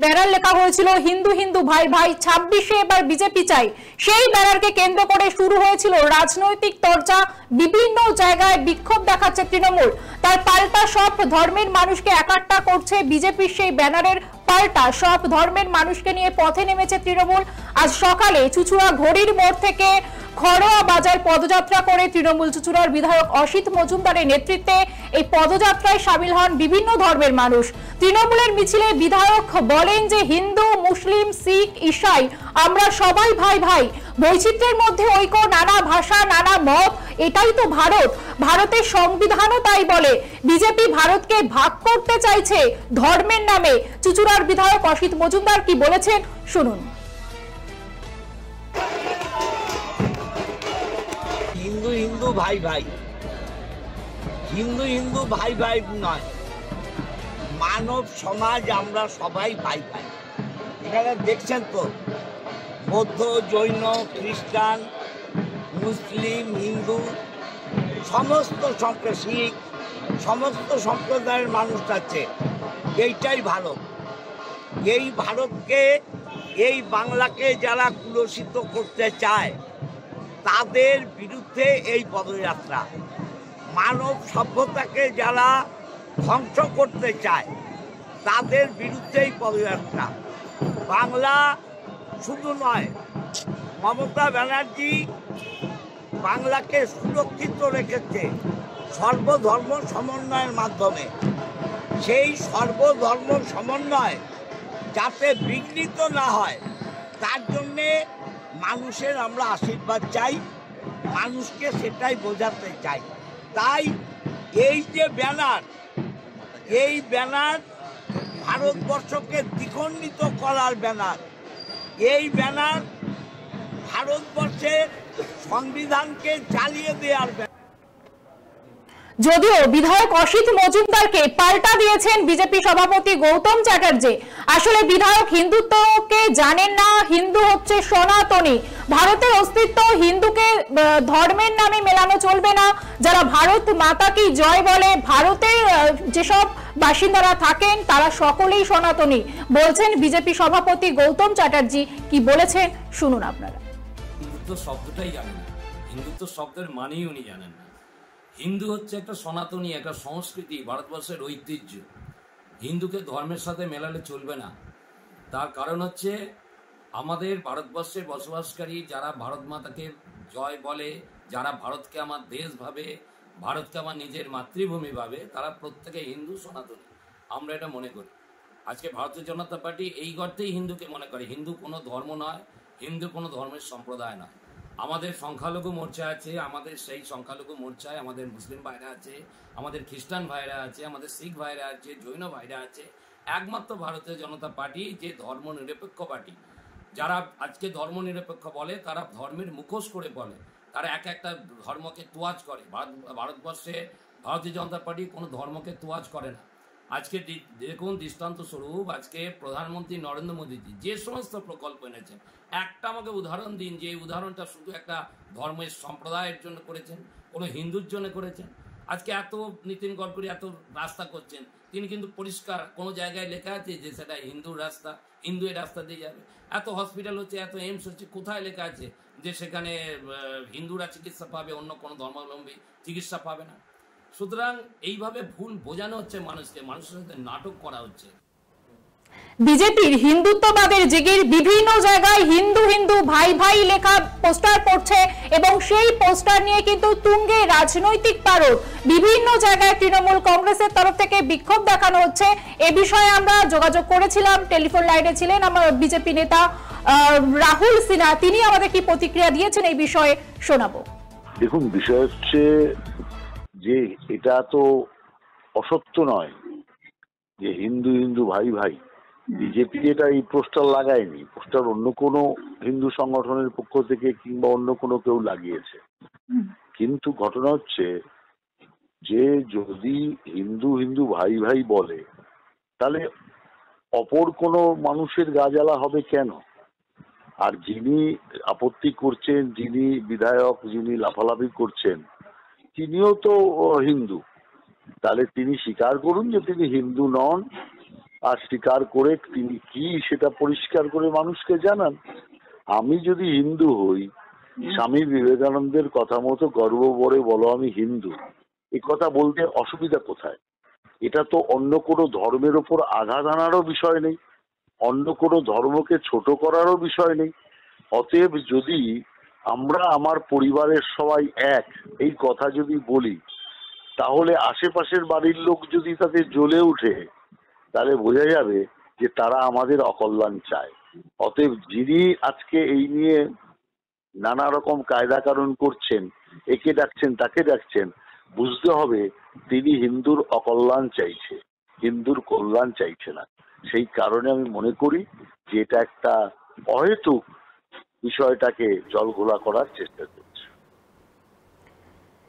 Banner লেখা হয়েছিল হিন্দু হিন্দু ভাই ভাই, 26-এ এবার বিজেপি চাই। সেই ব্যানারকে কেন্দ্র করে শুরু হয়েছিল রাজনৈতিক চর্চা। বিভিন্ন জায়গায় বিক্ষোভ দেখাচ্ছে তৃণমূল। তার পাল্টা সব ধর্মের মানুষকে একাট্টা করছে বিজেপির সেই ব্যানারের পাল্টা সব ধর্মের মানুষকে নিয়ে পথে নেমেছে তৃণমূল। আজ সকালে চুচুড়া ঘড়ির মোড় থেকে খড়োয়া বাজার পদযাত্রা করে তৃণমূল চুচুড়ার বিধায়ক অসিত মজুমদারের নেতৃত্বে এই পদযাত্রায় সামিল হন বিভিন্ন ধর্মের মানুষ। তৃণমূলের মিছিলে বিধায়ক বলেন যে হিন্দু, মুসলিম, শিখ, ঈসাই আমরা সবাই ভাই ভাই, বৈচিত্র্যের মধ্যে ঐক্য, নানা ভাষা, নানা মত, এটাই তো ভারত। ভারতের সংবিধানও তাই বলে। বিজেপি ভারতকে ভাগ করতে চাইছে ধর্মের নামে। চুচুড়ার বিধায়ক অসিত মজুমদার কি বলেছেন শুনুন। হিন্দু হিন্দু ভাই ভাই, হিন্দু হিন্দু ভাই ভাই নয়, মানব সমাজ আমরা সবাই ভাই ভাই। এখানে দেখছেন তো বৌদ্ধ, জৈন, খ্রিস্টান, মুসলিম, হিন্দু সমস্ত শিখ সমস্ত সম্প্রদায়ের মানুষ আছে। এইটাই ভারত। এই ভারতকে, এই বাংলাকে যারা কুলসিত করতে চায় তাদের বিরুদ্ধে এই পদযাত্রা। মানব সভ্যতাকে যারা ধ্বংস করতে চায় তাদের বিরুদ্ধে এই পদযাত্রা। বাংলা শুধু নয়, মমতা ব্যানার্জি বাংলাকে সুরক্ষিত রেখেছে সর্বধর্ম সমন্বয়ের মাধ্যমে। সেই সর্বধর্ম সমন্বয় যাতে বিঘ্নিত না হয় তার জন্যে মানুষের আমরা আশীর্বাদ চাই, মানুষকে সেটাই বোঝাতে চাই। তাই এই যে ব্যানার, এই ব্যানার ভারতবর্ষকে দ্বিখণ্ডিত করার ব্যানার। এই ব্যানার ভারতবর্ষের সংবিধানকে জ্বালিয়ে দেওয়ার ব্যানার। যদিও বিধায়ক অসিত মজুমদারকে পাল্টা দিয়েছেন বিজেপি সভাপতি গৌতম চ্যাটার্জি। আসলে বিধায়ক হিন্দুত্বকে জানেন না, হিন্দু হচ্ছে সনাতনী। ভারতের অস্তিত্ব, হিন্দুকে ধর্মের নামে মেলানো চলবে না। যারা ভারত মাতা কি জয় বলে, ভারতের যেসব বাসিন্দারা থাকেন তারা সকলেই সনাতনী বলছেন বিজেপি সভাপতি গৌতম চ্যাটার্জি। কি বলেছেন শুনুন আপনারা। হিন্দুত্ব শব্দটাই জানেন না, হিন্দুত্ব শব্দের মানেই উনি জানেন না। হিন্দু হচ্ছে একটা সনাতনী, একটা সংস্কৃতি, ভারতবর্ষের ঐতিহ্য। হিন্দুকে ধর্মের সাথে মেলালে চলবে না। তার কারণ হচ্ছে আমাদের ভারতবর্ষে বসবাসকারী যারা ভারত মাতাকে জয় বলে, যারা ভারতকে আমার দেশ ভাবে, ভারতকে আমার নিজের মাতৃভূমি ভাবে, তারা প্রত্যেকে হিন্দু সনাতনী। আমরা এটা মনে করি। আজকে ভারতীয় জনতা পার্টি এই অর্থেই হিন্দুকে মনে করে। হিন্দু কোনো ধর্ম নয়, হিন্দু কোনো ধর্মের সম্প্রদায় নয়। আমাদের সংখ্যালঘু মোর্চা আছে, আমাদের সেই সংখ্যালঘু মোর্চায় আমাদের মুসলিম ভাইরা আছে, আমাদের খ্রিস্টান ভাইরা আছে, আমাদের শিখ ভাইরা আছে, জৈন ভাইরা আছে। একমাত্র ভারতীয় জনতা পার্টি যে ধর্মনিরপেক্ষ পার্টি। যারা আজকে ধর্মনিরপেক্ষ বলে তারা ধর্মের মুখোশ করে বলে, তারা একটা ধর্মকে তোয়াজ করে। ভারতবর্ষে ভারতীয় জনতা পার্টি কোনো ধর্মকে তোয়াজ করে না। আজকে দেখুন দৃষ্টান্ত স্বরূপ, আজকে প্রধানমন্ত্রী নরেন্দ্র মোদীজি যে সমস্ত প্রকল্প এনেছেন, একটা আমাকে উদাহরণ দিন যে উদাহরণটা শুধু একটা ধর্মের সম্প্রদায়ের জন্য করেছেন, কোনো হিন্দুর জন্য করেছেন। আজকে এত নীতিন গডকরি এত রাস্তা করছেন, তিনি কিন্তু পরিষ্কার কোনো জায়গায় লেখা আছে যে সেটা হিন্দুর রাস্তা, হিন্দু এই রাস্তা দিয়ে যাবে। এত হসপিটাল হচ্ছে, এত এইমস হচ্ছে, কোথায় লেখা আছে যে সেখানে হিন্দুরা চিকিৎসা পাবে, অন্য কোনো ধর্মাবলম্বী চিকিৎসা পাবে না? সুতরাং এইভাবে ভুল বোঝানো হচ্ছে মানুষকে, মানুষের সাথে নাটক করা হচ্ছে। বিজেপির হিন্দুত্ববাদের জিগির বিভিন্ন জায়গায় হিন্দু হিন্দু ভাই ভাই লেখা পোস্টার পড়ছে এবং সেই পোস্টার নিয়ে কিন্তু তুঙ্গে রাজনৈতিক পারদ। বিভিন্ন জায়গায় তৃণমূল কংগ্রেসের তরফ থেকে বিক্ষোভ দেখানো হচ্ছে। এ বিষয়ে আমরা যোগাযোগ করেছিলাম, টেলিফোন লাইনে ছিলেন আমার বিজেপি নেতা রাহুল সিনহা। তিনি আমাদের কি প্রতিক্রিয়া দিয়েছেন এই বিষয়ে শোনাবো। দেখুন, বিষয় হচ্ছে যে এটা তো অসত্য নয় যে হিন্দু হিন্দু ভাই ভাই। বিজেপি এটা এই পোস্টার লাগায়নি, পোস্টার অন্য কোনো হিন্দু সংগঠনের পক্ষ থেকে কিংবা অন্য কোনো কেউ লাগিয়েছে। কিন্তু ঘটনা হচ্ছে যে যদি হিন্দু হিন্দু ভাই ভাই বলে তাহলে অপর কোনো মানুষের গা জ্বালা হবে কেন? আর যিনি আপত্তি করছেন, যিনি বিধায়ক, যিনি লাফালাফি করছেন, তিনিও তো হিন্দু। তাহলে তিনি স্বীকার করুন যে তিনি হিন্দু নন, আর স্বীকার করে তিনি কি সেটা পরিষ্কার করে মানুষকে জানান। আমি যদি হিন্দু হই, স্বামী বিবেকানন্দের কথা মতো গর্ব ভরে বলো আমি হিন্দু, এ কথা বলতে অসুবিধা কোথায়? এটা তো অন্য কোনো ধর্মের ওপর আঘাত আনারও বিষয় নেই, অন্য কোনো ধর্মকে ছোট করারও বিষয় নেই। অতএব যদি আমরা আমার পরিবারের সবাই এক এই কথা যদি বলি, তাহলে আশেপাশের বাড়ির লোক যদি তাতে জ্বলে ওঠে, তাহলে বোঝা যাবে যে তারা আমাদের অকল্যাণ চায়। অতএব যিনি আজকে এই নিয়ে নানা রকম কায়দা কানুন করছেন, একে ডাকছেন তাকে ডাকছেন, বুঝতে হবে তিনি হিন্দুর অকল্যাণ চাইছে, হিন্দুর কল্যাণ চাইছে না। সেই কারণে আমি মনে করি যে এটা একটা অহেতুক বিষয়টাকে জলঘোলা করার চেষ্টা করছে।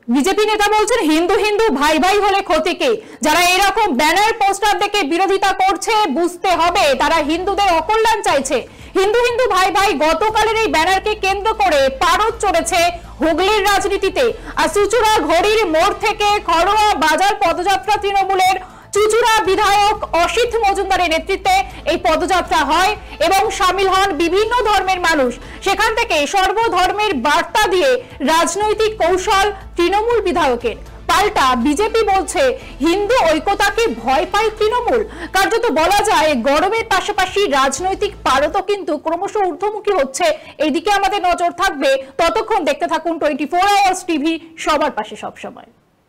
বিজেপি নেতা বলছেন হিন্দু হিন্দু ভাই ভাই হলে ক্ষতি কি? যারা এরকম ব্যানার পোস্টার দেখে বিরোধিতা করছে, বুঝতে হবে তারা হিন্দুদের অকল্যাণ চাইছে। হিন্দু হিন্দু ভাই ভাই গতকালের এই ব্যানারকে কেন্দ্র করে পারদ চড়েছে হুগলির রাজনীতিতে। আর চুচুড়া ঘড়ির মোড় থেকে খড়োয়া বাজার পদযাত্রা তৃণমূলের চুচুড়া বিধায়ক অসিত মজুমদারের নেতৃত্বে এই পদযাত্রা হয় এবং সামিল হন বিভিন্ন ধর্মের মানুষ। সেখান থেকে সর্বধর্মের বার্তা দিয়ে রাজনৈতিক কৌশল তৃণমূল বিধায়কের। পাল্টা বিজেপি বলছে হিন্দু ঐক্যতাকে ভয় পায় তৃণমূল। কার্যত বলা যায় গরমের পাশাপাশি রাজনৈতিক পারদও কিন্তু ক্রমশ ঊর্ধ্বমুখী হচ্ছে। এইদিকে আমাদের নজর থাকবে। ততক্ষণ দেখতে থাকুন 24 আওয়ার্স টিভি, সবার পাশে সবসময়।